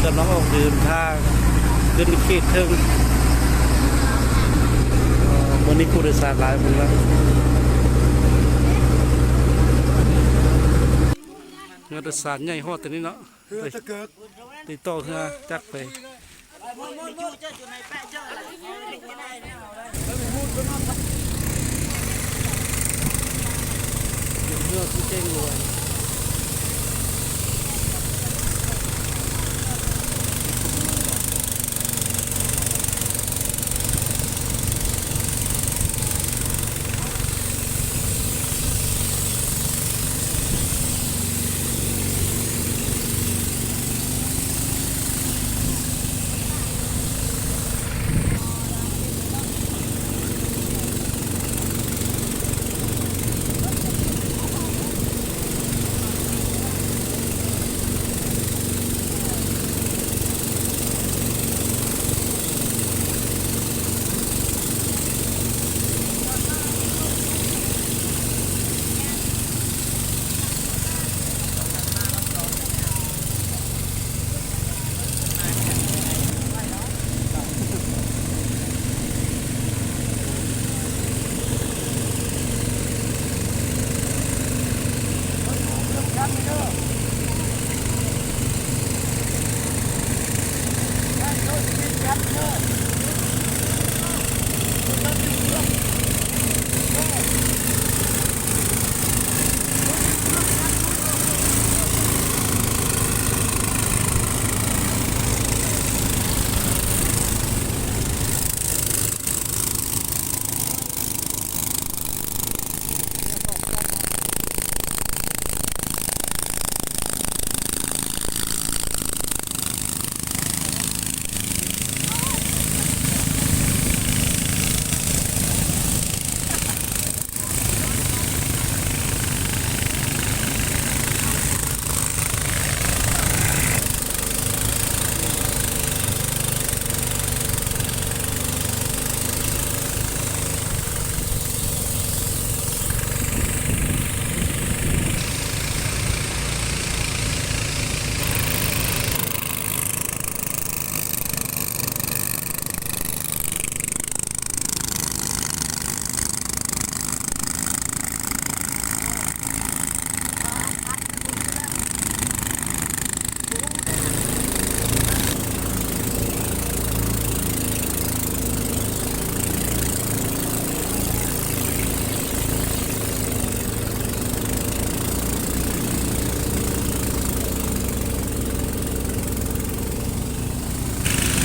กำลังออกเดินทางขึ้นเขตถึงวันนี้ผู้โดยสารหลายคนแล้วเงินโดยสารใหญ่ฮอดตัวนี้เนาะติดต่อเธอจักไปเมื่อที่เจ้งรวย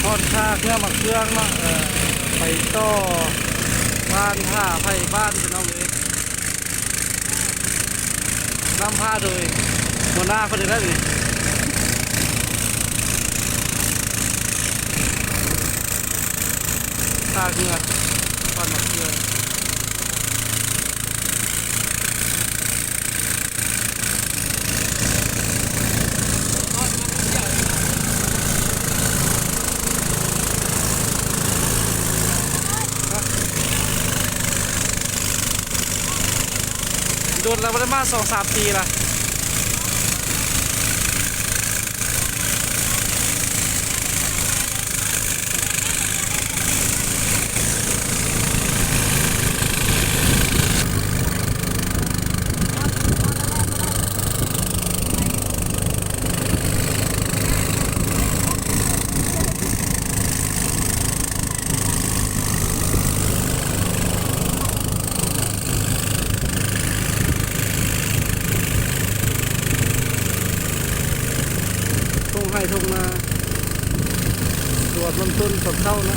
ทอดค่าเครื่องหมักเครื่องเนาะไปต่อบ้านท่าไผ่บ้านพี่น้องเลยน้ำผ้าโดยหัวหน้าคนเดียวได้เลยค่าเครื่องทอดหมักเครื่องโดนแล้วไม่ได้มา2-3 ปีละให้ทุ่งนาตรวจลงต้นสดเข้านะ